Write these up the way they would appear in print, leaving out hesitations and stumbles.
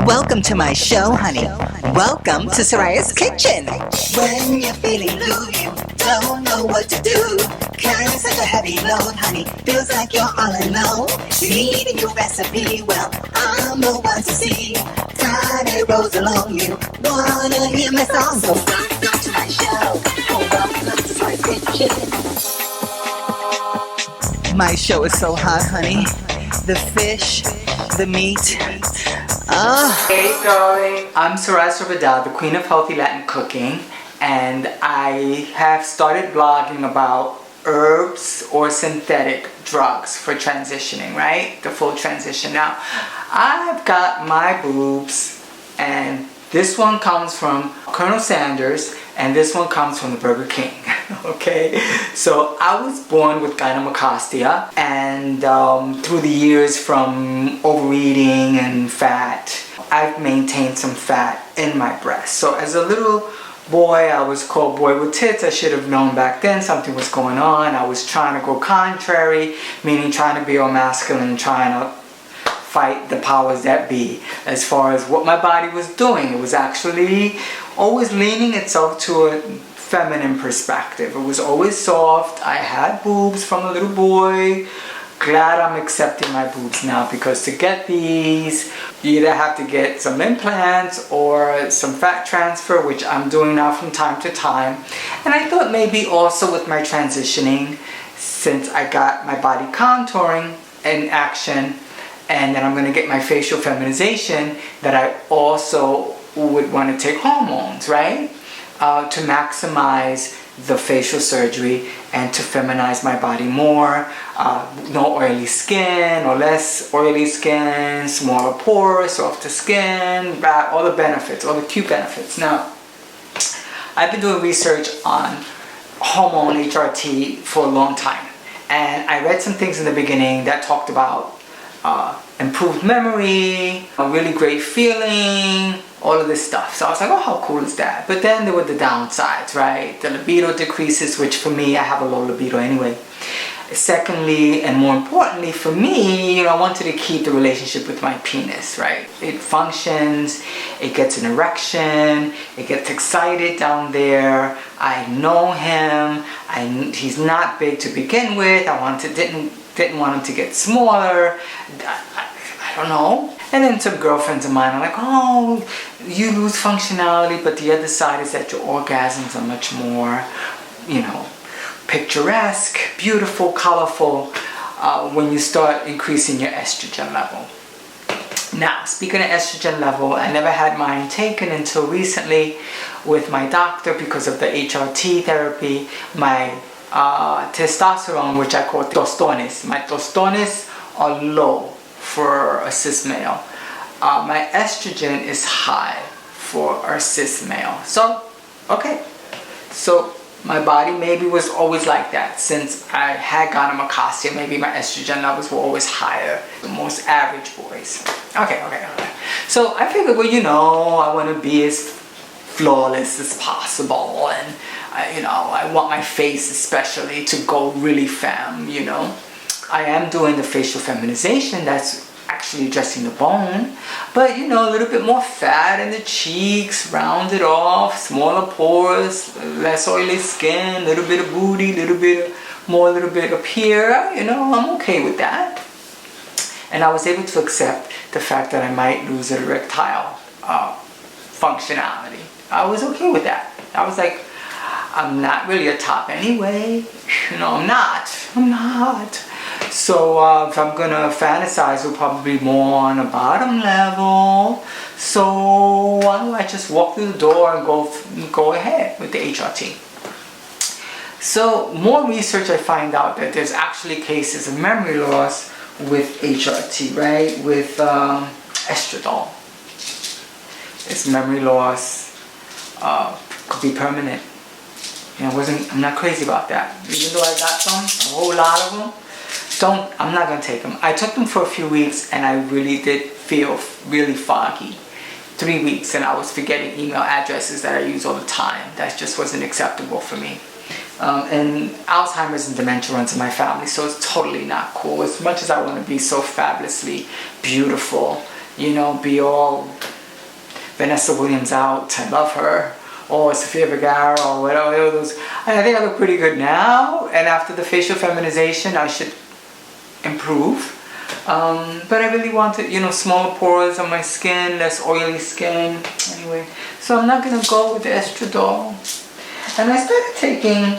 Welcome to my show, honey. Welcome to Soraya's Kitchen. When you're feeling blue, you don't know what to do. Carrying such a heavy load, honey, feels like you're all alone. You need a new recipe, well, I'm the one to see. Friday rolls along, you wanna hear my song, so welcome to my show. Oh, welcome to Soraya's Kitchen. My show is so hot, honey. The fish, the meat. Hey darling, I'm Soraya Sobreidad, the Queen of Healthy Latin Cooking, and I have started blogging about herbs or synthetic drugs for transitioning, right? The full transition. Now, I've got my boobs, and this one comes from Colonel Sanders, and this one comes from the Burger King. Okay, so I was born with gynecomastia, and through the years from overeating and fat, I've maintained some fat in my breast. So as a little boy, I was called boy with tits. I should have known back then something was going on. I was trying to go contrary, meaning trying to be all masculine, trying to fight the powers that be as far as what my body was doing. It was actually always leaning itself to a feminine perspective. It was always soft. I had boobs from a little boy. Glad I'm accepting my boobs now, because to get these, you either have to get some implants or some fat transfer, which I'm doing now from time to time. And I thought maybe also with my transitioning, since I got my body contouring in action, and then I'm going to get my facial feminization, that I also would want to take hormones, right? To maximize the facial surgery and to feminize my body more. No oily skin or less oily skin, smaller pores, softer skin, all the benefits, all the cute benefits. Now, I've been doing research on hormone HRT for a long time, and I read some things in the beginning that talked about improved memory, a really great feeling, all of this stuff. So I was like, oh, how cool is that? But then there were the downsides, right? The libido decreases, which for me, I have a low libido anyway. Secondly, and more importantly for me, I wanted to keep the relationship with my penis, right? It functions, it gets an erection, it gets excited down there. I know him, he's not big to begin with. Didn't want him to get smaller. I don't know. And then some girlfriends of mine are like, oh, you lose functionality, but the other side is that your orgasms are much more, picturesque, beautiful, colorful, when you start increasing your estrogen level. Now, speaking of estrogen level, I never had mine taken until recently with my doctor because of the HRT therapy. My testosterone, which I call tostones. My tostones are low for a cis male. My estrogen is high for a cis male. So, okay. So, my body maybe was always like that. Since I had gynecomastia, maybe my estrogen levels were always higher than most average boys. Okay. So, I figured, I want to be as flawless as possible, and I want my face especially to go really femme, I am doing the facial feminization, that's actually addressing the bone, but a little bit more fat in the cheeks, rounded off, smaller pores, less oily skin, little bit of booty, little bit up here, I'm okay with that. And I was able to accept the fact that I might lose erectile functionality. I was okay with that. I was like, I'm not really a top anyway. I'm not. So if I'm gonna fantasize, we'll probably be more on a bottom level. So why don't I just walk through the door and go ahead with the HRT? So more research, I find out that there's actually cases of memory loss with HRT, right? With estradiol. It's memory loss. Could be permanent. I'm not crazy about that. Even though I got some, a whole lot of them, I'm not gonna take them. I took them for a few weeks, and I really did feel really foggy. 3 weeks, and I was forgetting email addresses that I use all the time. That just wasn't acceptable for me. And Alzheimer's and dementia runs in my family, so it's totally not cool. As much as I want to be so fabulously beautiful, be all Vanessa Williams out. I love her. Or Sofia Vergara or whatever those. I think I look pretty good now. And after the facial feminization, I should improve. But I really wanted, you know, smaller pores on my skin, less oily skin. Anyway, so I'm not gonna go with the estradiol. And I started taking.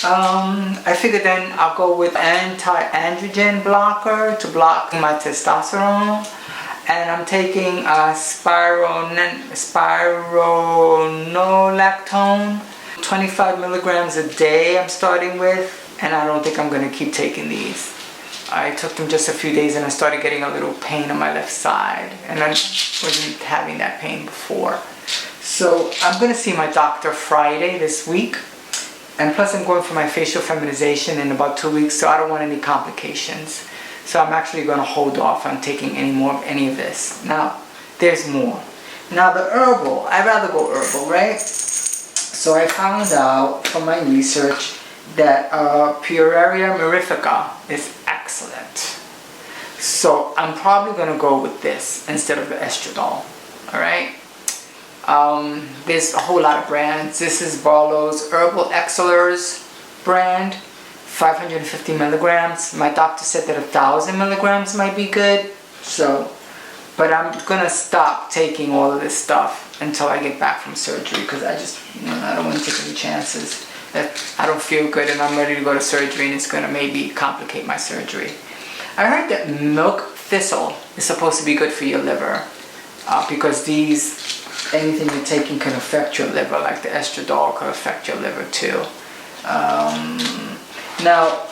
I figured then I'll go with anti-androgen blocker to block my testosterone. And I'm taking spironolactone, 25 milligrams a day I'm starting with. And I don't think I'm going to keep taking these. I took them just a few days and I started getting a little pain on my left side. And I wasn't having that pain before. So I'm going to see my doctor Friday this week. And plus I'm going for my facial feminization in about 2 weeks, so I don't want any complications. So I'm actually going to hold off on taking any more of any of this. Now, there's more. Now the herbal, I'd rather go herbal, right? So I found out from my research that Pureria mirifica is excellent. So I'm probably going to go with this instead of the estradiol, alright? There's a whole lot of brands. This is Barlow's Herbal Excelers brand, 550 milligrams. My doctor said that 1,000 milligrams might be good. So, but I'm gonna stop taking all of this stuff until I get back from surgery because I just, you know, I don't want to take any chances that I don't feel good and I'm ready to go to surgery and it's gonna maybe complicate my surgery. I heard that milk thistle is supposed to be good for your liver because anything you're taking can affect your liver, like the estradiol could affect your liver too. Now,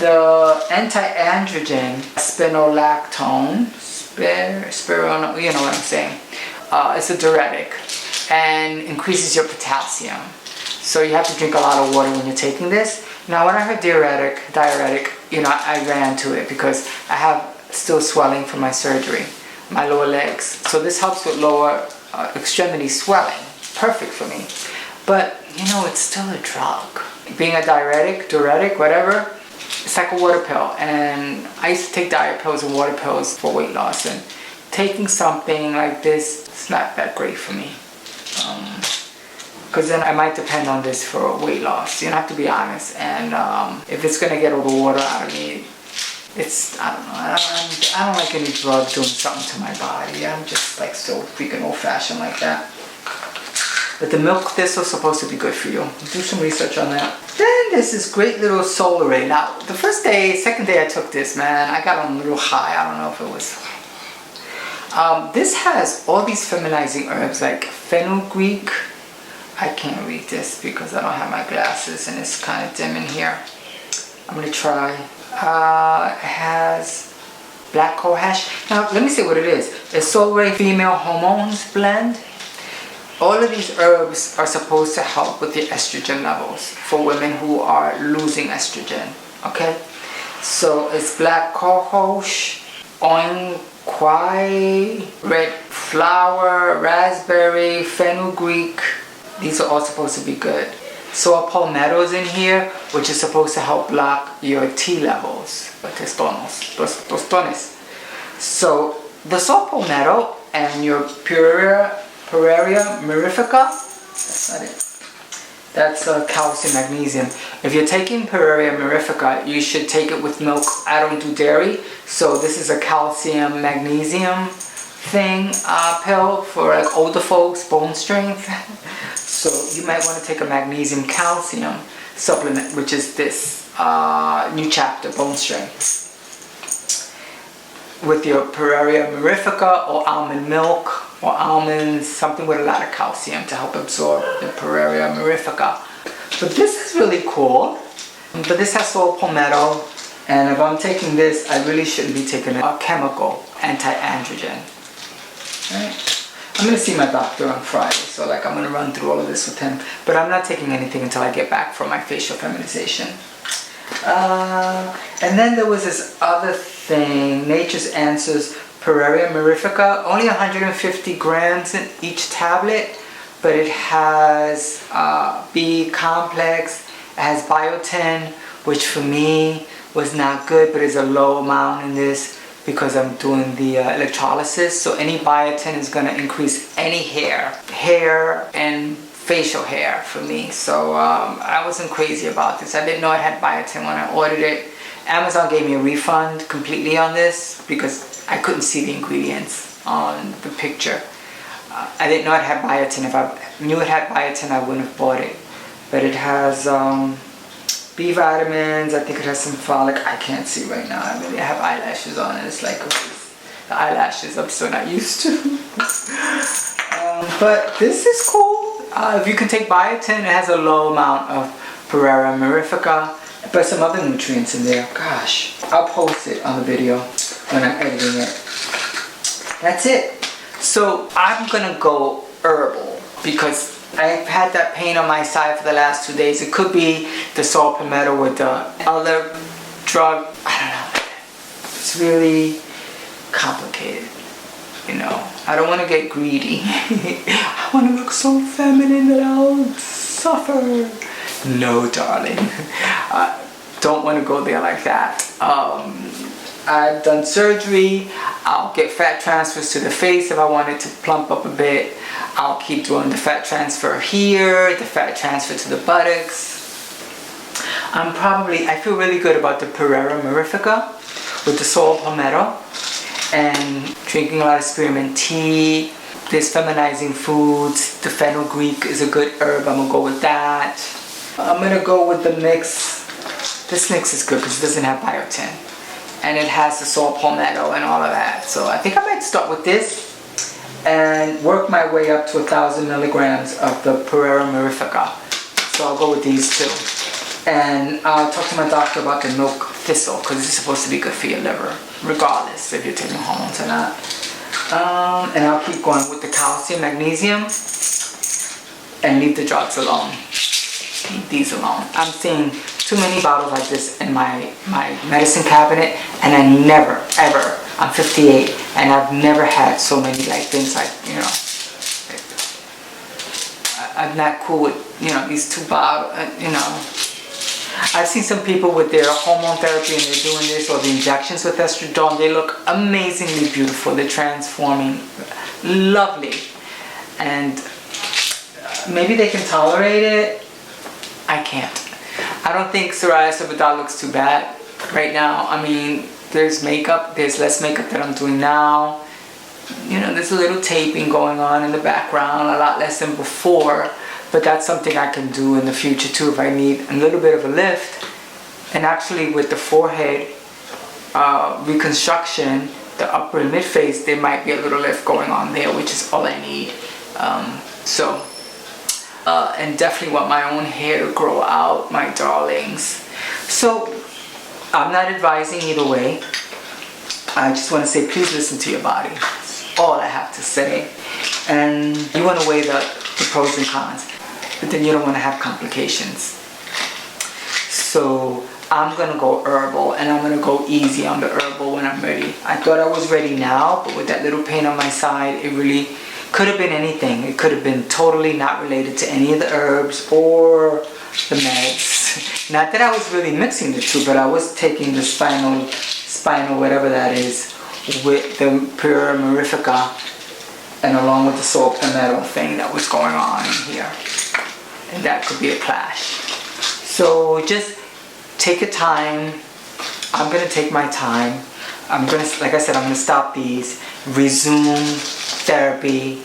the anti-androgen spironolactone, you know what I'm saying, it's a diuretic and increases your potassium. So you have to drink a lot of water when you're taking this. Now, when I heard diuretic, you know, I ran to it because I have still swelling from my surgery, my lower legs. So this helps with lower extremity swelling. Perfect for me. But, you know, it's still a drug. Being a diuretic, whatever, it's like a water pill. And I used to take diet pills and water pills for weight loss. And taking something like this, it's not that great for me. Because then I might depend on this for weight loss. You know, I have to be honest. And if it's going to get all the water out of me, it's, I don't know, I don't like any drug doing something to my body. I'm just like so freaking old-fashioned like that. But the milk thistle is supposed to be good for you. Do some research on that. Then there's this great little Solarade. Now, the second day I took this, man, I got on a little high. I don't know if it was... this has all these feminizing herbs like fenugreek. I can't read this because I don't have my glasses and it's kind of dim in here. I'm going to try. It has black coal hash. Now, let me see what it is. It's Solarade Female Hormones Blend. All of these herbs are supposed to help with the estrogen levels for women who are losing estrogen. Okay? So it's black cohosh, oin kwai, red flower, raspberry, fenugreek. These are all supposed to be good. Saw palmetto's in here, which is supposed to help block your T levels, tostones. So the saw palmetto and your Pureria mirifica, that's not it. That's calcium magnesium. If you're taking Pureria mirifica, you should take it with milk. I don't do dairy, so this is a calcium magnesium thing, pill for like older folks, bone strength. So you might want to take a magnesium calcium supplement, which is this new chapter, bone strength, with your Pureria mirifica or almond milk or almonds, something with a lot of calcium to help absorb the Pureria mirifica. But this is really cool. But this has saw palmetto, and if I'm taking this, I really shouldn't be taking a chemical anti-androgen. Right? I'm going to see my doctor on Friday, so like I'm going to run through all of this with him. But I'm not taking anything until I get back from my facial feminization. And then there was this other thing, Nature's Answers Pureria mirifica, only 150 grams in each tablet, but it has B complex, it has biotin, which for me was not good, but is a low amount in this. because I'm doing the electrolysis. So any biotin is going to increase any hair and facial hair for me. So I wasn't crazy about this. I didn't know I had biotin when I ordered it. Amazon gave me a refund completely on this because I couldn't see the ingredients on the picture. I didn't know it had biotin. If I knew it had biotin, I wouldn't have bought it. But it has B vitamins. I think it has some folic. I can't see right now. I really have eyelashes on, and it's like the eyelashes I'm still not used to. But this is cool. If you can take biotin, it has a low amount of Pereira mirifica, but some other nutrients in there. Gosh, I'll post it on the video when I'm editing it. That's it. So I'm gonna go herbal because I've had that pain on my side for the last 2 days. It could be the saw palmetto with the other drug. I don't know. It's really complicated. You know, I don't want to get greedy. I want to look so feminine that I'll suffer. No, darling. Don't want to go there like that. I've done surgery. I'll get fat transfers to the face if I wanted to plump up a bit. I'll keep doing the fat transfer here, the fat transfer to the buttocks. I feel really good about the Pereira mirifica with the saw palmetto, and drinking a lot of spearmint tea. There's feminizing foods. The fenugreek is a good herb. I'm gonna go with that. I'm gonna go with the mix. This mix is good because it doesn't have biotin, and it has the saw palmetto and all of that. So I think I might start with this and work my way up to 1,000 milligrams of the Pereira mirifica. So I'll go with these two. And I'll talk to my doctor about the milk thistle because it's supposed to be good for your liver, regardless if you're taking hormones or not. And I'll keep going with the calcium, magnesium, and leave the drugs alone. Leave these alone. I'm seeing too many bottles like this in my medicine cabinet, and I never, ever, I'm 58, and I've never had so many like things like, you know, I'm not cool with, you know, these two bottles, you know. I've seen some people with their hormone therapy and they're doing this, or the injections with estradiol. They look amazingly beautiful. They're transforming, lovely, and maybe they can tolerate it. I can't. I don't think Soraya Sobreidad looks too bad right now. I mean, there's makeup. There's less makeup that I'm doing now. You know, there's a little taping going on in the background, a lot less than before. But that's something I can do in the future too if I need a little bit of a lift. And actually with the forehead reconstruction, the upper and mid face, there might be a little lift going on there, which is all I need. And definitely want my own hair to grow out, my darlings. So I'm not advising either way. I just want to say, please listen to your body. That's all I have to say. And you want to weigh the pros and cons, but then you don't want to have complications. So I'm gonna go herbal, and I'm gonna go easy on the herbal when I'm ready. I thought I was ready now, but with that little pain on my side, it really could have been anything. It could have been totally not related to any of the herbs or the meds. Not that I was really mixing the two, but I was taking the spinal whatever that is with the Pereira mirifica, and along with the saw palmetto thing that was going on in here. And that could be a clash. So just take your time. I'm gonna take my time. Like I said, I'm gonna stop these, resume therapy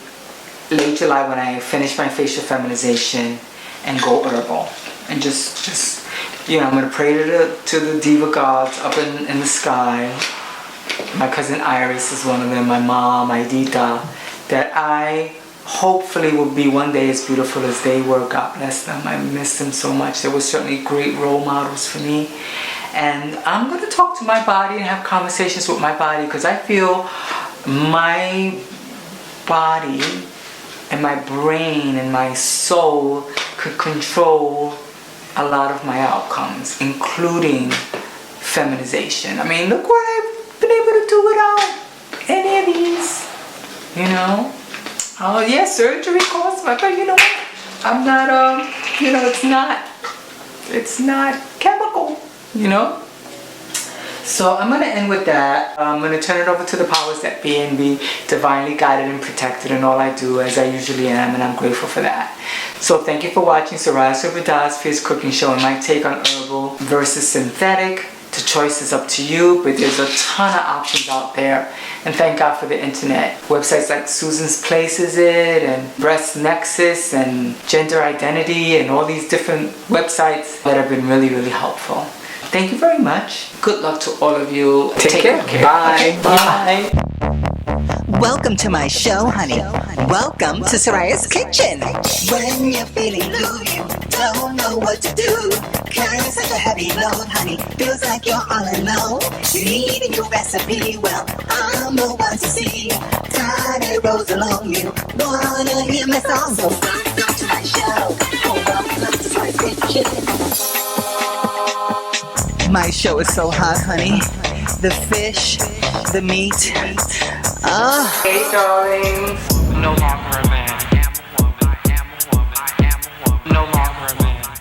late July when I finish my facial feminization, and go herbal. And just you know, I'm gonna pray to the diva gods up in the sky. My cousin Iris is one of them, my mom, Aidita, that I hopefully will be one day as beautiful as they were. God bless them. I miss them so much. They were certainly great role models for me. And I'm going to talk to my body and have conversations with my body, because I feel my body and my brain and my soul could control a lot of my outcomes, including feminization. I mean, look what I've been able to do without any of these, you know. Oh yeah, surgery costs, but you know what? I'm not, you know, it's not chemical, you know. So I'm gonna end with that. I'm gonna turn it over to the powers that be and be divinely guided and protected in all I do, as I usually am, and I'm grateful for that. So thank you for watching Soraya Sobreidad's Fierce Cooking Show and my take on herbal versus synthetic. The choice is up to you, but there's a ton of options out there. And thank God for the internet. Websites like Susan's Place Is It, and Breast Nexus, and Gender Identity, and all these different websites that have been really, really helpful. Thank you very much. Good luck to all of you. Take care. Bye. Bye. Welcome to my show, honey. Welcome to Soraya's Kitchen. When you're feeling blue, you don't know what to do. Carrying such a heavy load, honey. Feels like you're all alone. You need a new recipe. Well, I'm the one to see. Tiny roads along you. Wanna hear my song? So welcome to my show. Welcome to Soraya's Kitchen. My show is so hot, honey. The fish, the meat. Hey, darling. No longer